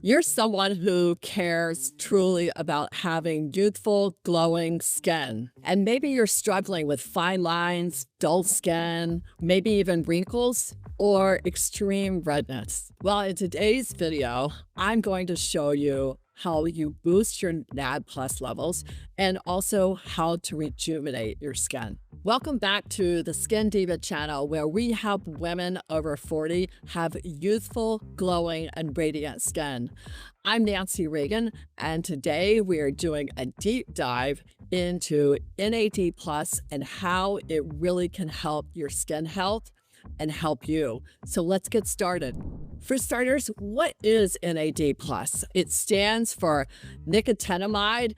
You're someone who cares truly about having youthful, glowing skin. And maybe you're struggling with fine lines, dull skin, maybe even wrinkles, or extreme redness. Well, in today's video, I'm going to show you how you boost your NAD plus levels and also how to rejuvenate your skin. Welcome back to the Skin Diva channel, where we help women over 40 have youthful, glowing, and radiant skin. I'm Nancy Reagan, and today we are doing a deep dive into NAD plus and how it really can help your skin health and help you. So let's get started. For starters, what is NAD plus? It stands for nicotinamide,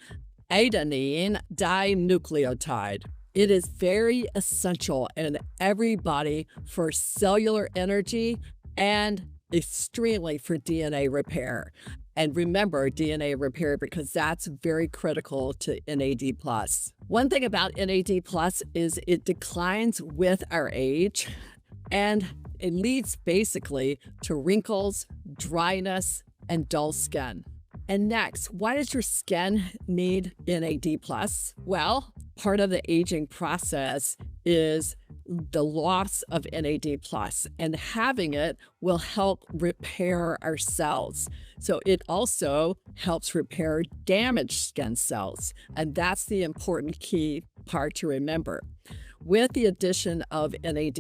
adenine, dinucleotide. It is very essential in every body for cellular energy and extremely for DNA repair. And remember DNA repair because that's very critical to NAD+. One thing about NAD+ is it declines with our age, and it leads basically to wrinkles, dryness, and dull skin. And next, why does your skin need NAD+? Well, part of the aging process is the loss of NAD+, and having it will help repair our cells. So it also helps repair damaged skin cells, and that's the important key part to remember. With the addition of NAD+,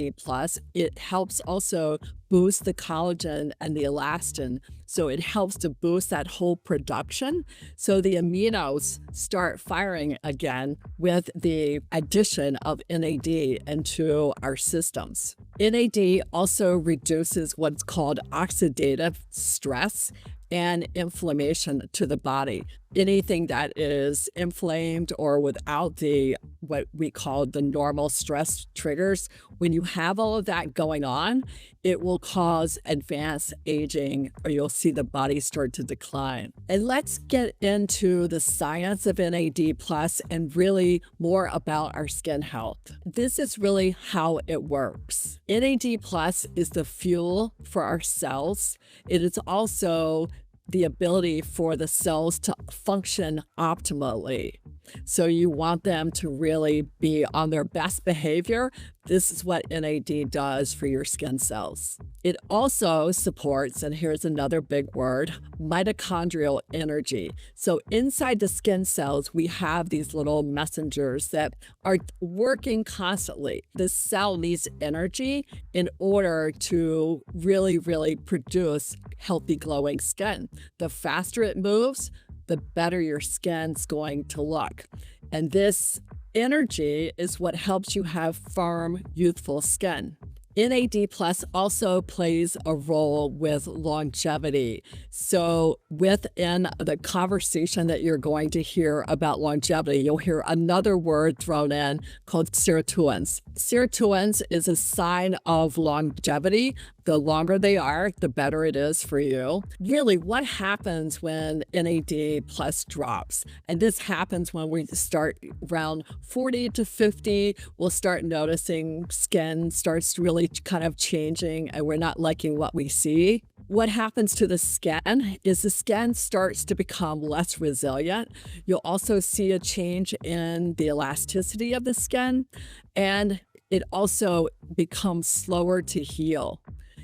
it helps also boost the collagen and the elastin. So it helps to boost that whole production. So the aminos start firing again with the addition of NAD into our systems. NAD also reduces what's called oxidative stress and inflammation to the body. Anything that is inflamed or without the what we call the normal stress triggers, when you have all of that going on, it will cause advanced aging, or you'll see the body start to decline. And let's get into the science of NAD plus and really more about our skin health. This is really how it works. NAD plus is the fuel for our cells. It is also the ability for the cells to function optimally. So you want them to really be on their best behavior. This is what NAD does for your skin cells. It also supports, and here's another big word, mitochondrial energy. So inside the skin cells, we have these little messengers that are working constantly. The cell needs energy in order to really produce healthy, glowing skin. The faster it moves, the better your skin's going to look. And this energy is what helps you have firm, youthful skin. NAD plus also plays a role with longevity. So within the conversation that you're going to hear about longevity, you'll hear another word thrown in called sirtuins. Sirtuins is a sign of longevity. The longer they are, the better it is for you. Really, what happens when NAD plus drops? And this happens when we start around 40 to 50, we'll start noticing skin starts really kind of changing and we're not liking what we see. What happens to the skin is the skin starts to become less resilient. You'll also see a change in the elasticity of the skin, and it also becomes slower to heal.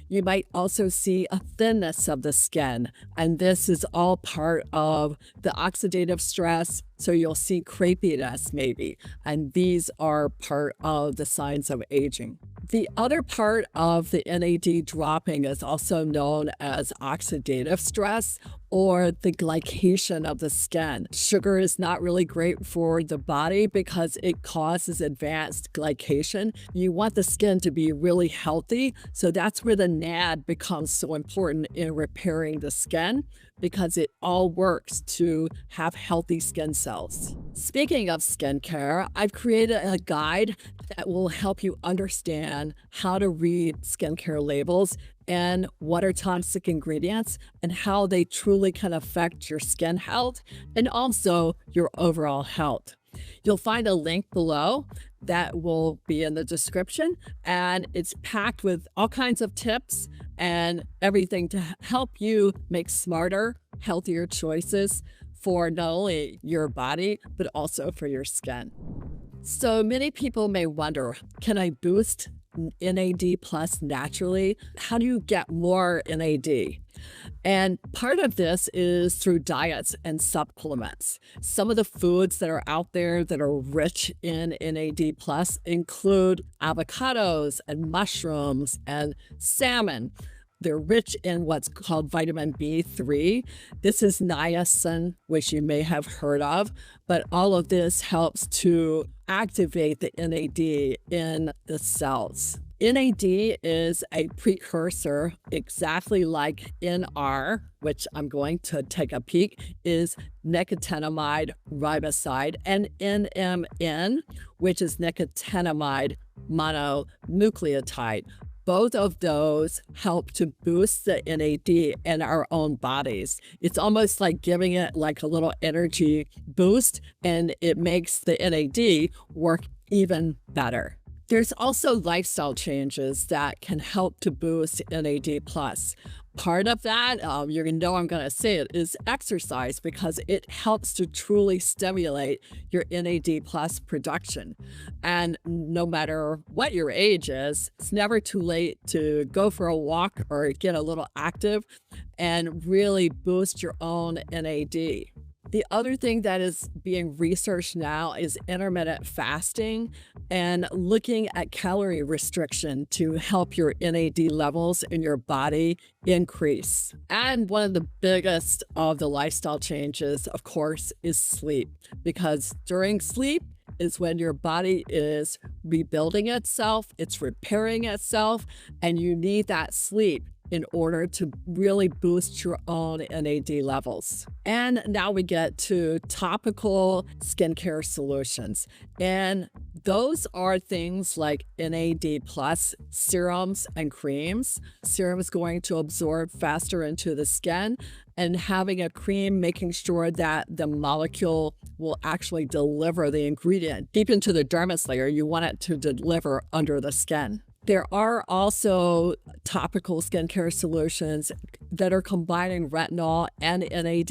You might also see a thinness of the skin, and this is all part of the oxidative stress. So you'll see crepiness maybe, and these are part of the signs of aging. The other part of the NAD dropping is also known as oxidative stress or the glycation of the skin. Sugar is not really great for the body because it causes advanced glycation. You want the skin to be really healthy, so that's where the NAD becomes so important in repairing the skin, because it all works to have healthy skin cells. Speaking of skincare, I've created a guide that will help you understand how to read skincare labels and what are toxic ingredients and how they truly can affect your skin health and also your overall health. You'll find a link below that will be in the description, and it's packed with all kinds of tips and everything to help you make smarter, healthier choices for not only your body, but also for your skin. So many people may wonder, can I boost NAD plus naturally? How do you get more NAD? And part of this is through diets and supplements. Some of the foods that are out there that are rich in NAD plus include avocados and mushrooms and salmon. They're rich in what's called vitamin B3. This is niacin, which you may have heard of, but all of this helps to activate the NAD in the cells. NAD is a precursor, exactly like NR, which I'm going to take a peek, is nicotinamide riboside, and NMN, which is nicotinamide mononucleotide. Both of those help to boost the NAD in our own bodies. It's almost like giving it like a little energy boost, and it makes the NAD work even better. There's also lifestyle changes that can help to boost NAD+. Part of that, you're going to know I'm going to say it, is exercise, because it helps to truly stimulate your NAD+ production. And no matter what your age is, it's never too late to go for a walk or get a little active and really boost your own NAD. The other thing that is being researched now is intermittent fasting and looking at calorie restriction to help your NAD levels in your body increase. And one of the biggest of the lifestyle changes, of course, is sleep, because during sleep is when your body is rebuilding itself, it's repairing itself, and you need that sleep in order to really boost your own NAD levels. And now we get to topical skincare solutions. And those are things like NAD plus serums and creams. Serum is going to absorb faster into the skin, and having a cream, making sure that the molecule will actually deliver the ingredient deep into the dermis layer. You want it to deliver under the skin. There are also topical skincare solutions that are combining retinol and NAD+.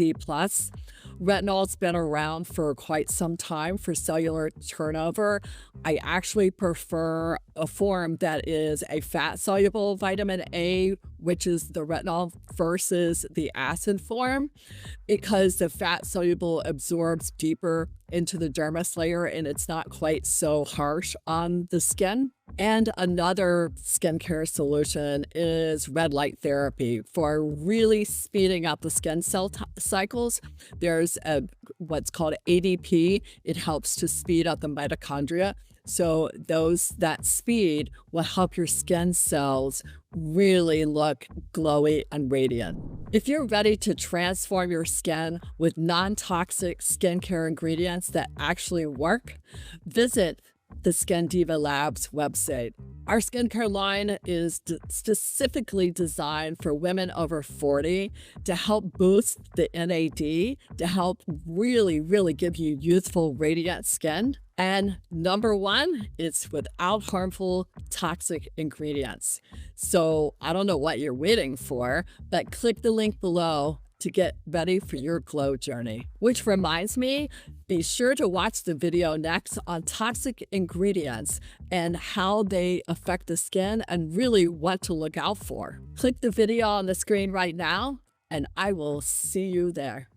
Retinol's been around for quite some time for cellular turnover. I actually prefer a form that is a fat-soluble vitamin A, which is the retinol, versus the acid form, because the fat-soluble absorbs deeper into the dermis layer and it's not quite so harsh on the skin. And another skincare solution is red light therapy for really speeding up the skin cell cycles. There's what's called ADP. It helps to speed up the mitochondria. So that speed will help your skin cells really look glowy and radiant. If you're ready to transform your skin with non-toxic skincare ingredients that actually work, visit the Skin Diva Labs website. Our skincare line is specifically designed for women over 40 to help boost the NAD, to help really, really give you youthful, radiant skin. And number one, it's without harmful toxic ingredients. So I don't know what you're waiting for, but click the link below to get ready for your glow journey. Which reminds me, be sure to watch the video next on toxic ingredients and how they affect the skin and really what to look out for. Click the video on the screen right now, and I will see you there.